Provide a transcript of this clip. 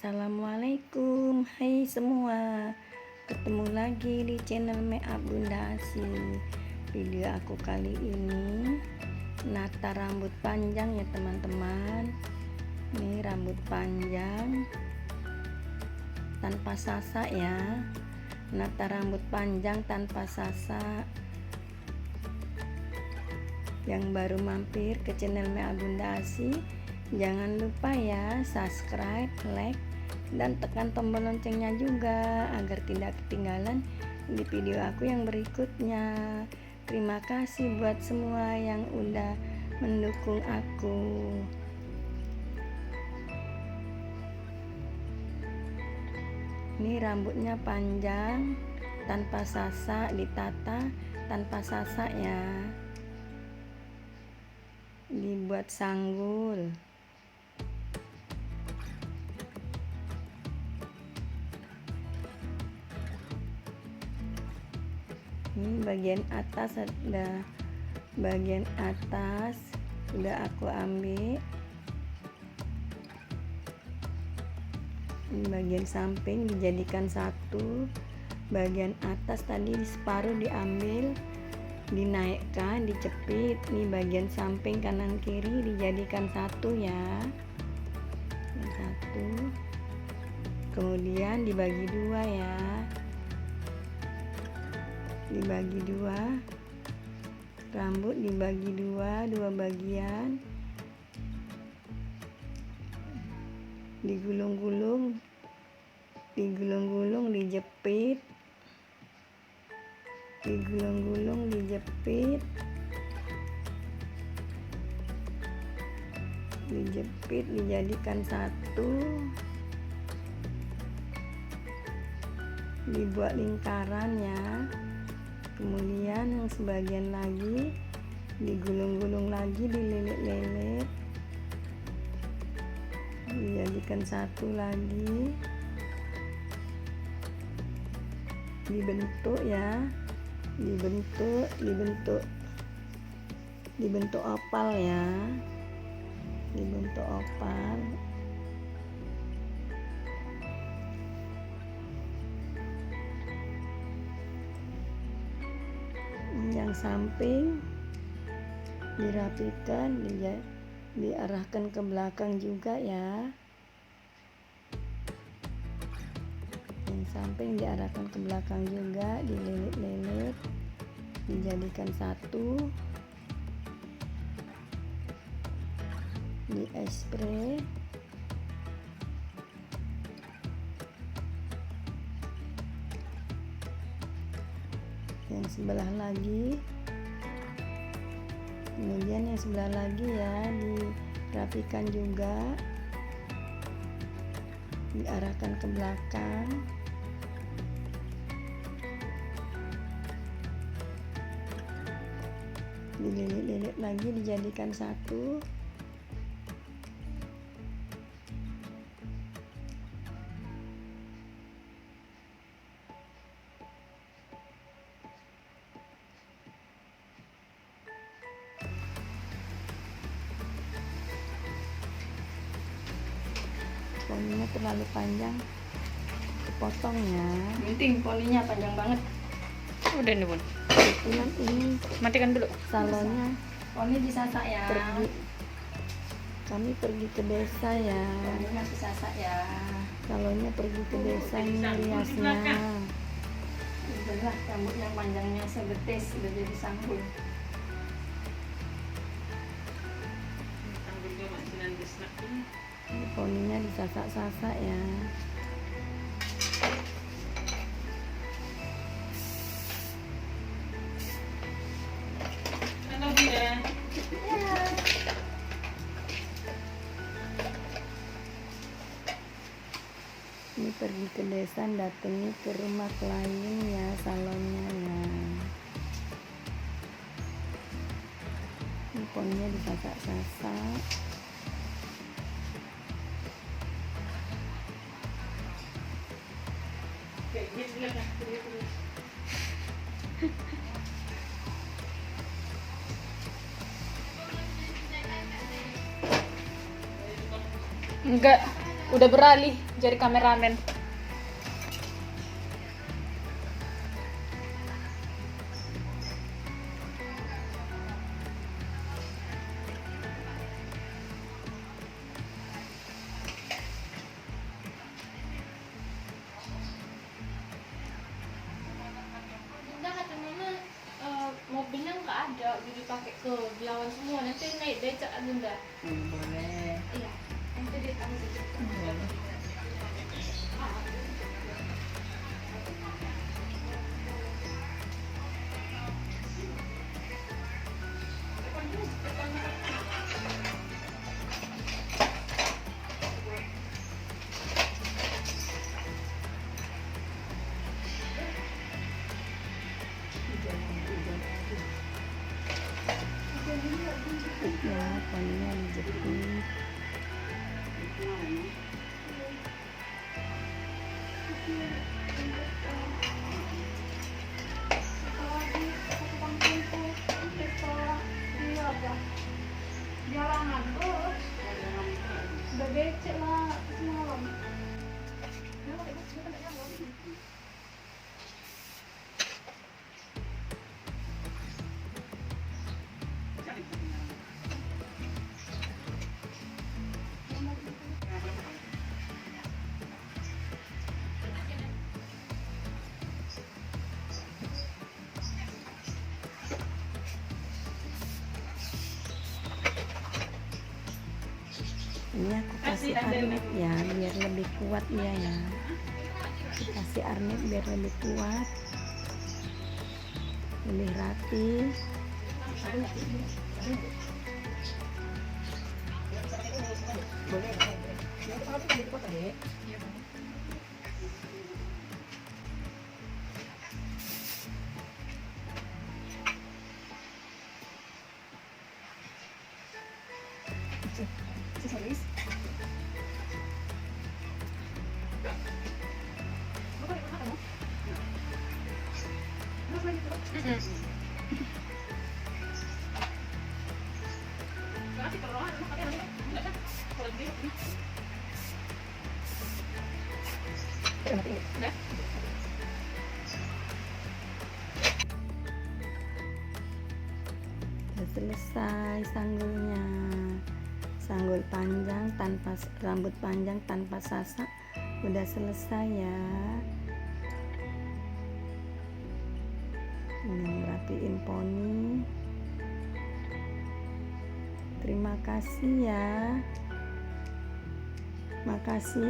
Assalamualaikum, hai semua. Ketemu lagi di channel Makeup Bunda Asi. Video aku kali ini nata rambut panjang ya teman-teman. Ini rambut panjang tanpa sasa ya. Nata rambut panjang tanpa sasa. Yang baru mampir ke channel Makeup Bunda Asi, jangan lupa ya subscribe, like, dan tekan tombol loncengnya juga agar tidak ketinggalan di video aku yang berikutnya. Terima kasih buat semua yang udah mendukung aku. Ini rambutnya panjang tanpa sasa, ditata tanpa sasa ya, dibuat sanggul. Ini bagian atas udah aku ambil. Ini bagian samping dijadikan satu. Bagian atas tadi separuh diambil, dinaikkan, dicepit. Ini bagian samping kanan kiri dijadikan satu ya. Ini satu. Kemudian dibagi dua ya. Dibagi dua, rambut dibagi dua bagian, digulung-gulung, dijepit, digulung-gulung, dijepit, dijadikan satu, dibuat lingkaran ya. Kemudian yang sebagian lagi digulung-gulung lagi, dililit-lilit, dijadikan satu lagi, dibentuk ya, dibentuk opal ya, dibentuk opal. Yang samping dirapikan, diarahkan ke belakang juga ya. Yang samping diarahkan ke belakang juga, dililit-lilit, dijadikan satu, di spray. Yang sebelah lagi, kemudian yang sebelah lagi ya, dirapikan juga, diarahkan ke belakang, dililit-lilit lagi, dijadikan satu. Poninya terlalu panjang, dipotong ya. Penting poninya panjang banget. Udah nih bun. Kebetulan ini Matikan dulu. salonnya Poni disasak ya. Kami pergi ke desa ya. Poninya disasak ya. Salonnya pergi ke desa ini riasnya. Itulah rambut yang panjangnya sebetis udah jadi sanggul. Ini poninya disasak-sasak ya. Halo Bunda. Ini pergi ke desa, datangi ke rumah klien ya, salonnya ya. Ini poninya disasak-sasak. Enggak, udah beralih. jadi kameramen. Bunda kata mama mobilnya nggak ada, jadi pakai ke Bilawan semua. Nanti naik becak Bunda. Boleh. Iya. Nanti dia tahu becak. Ya, poninya dijepit. Jalangan tuh udah becek lah semalam. Ini aku kasih arnib ya biar lebih kuat dia ya. Kasih arnib biar lebih kuat, lebih rapi. Sudah selesai sanggulnya. Sanggul panjang tanpa rambut panjang tanpa sasak udah selesai ya. Ini rapiin poni. Terima kasih ya. Makasih.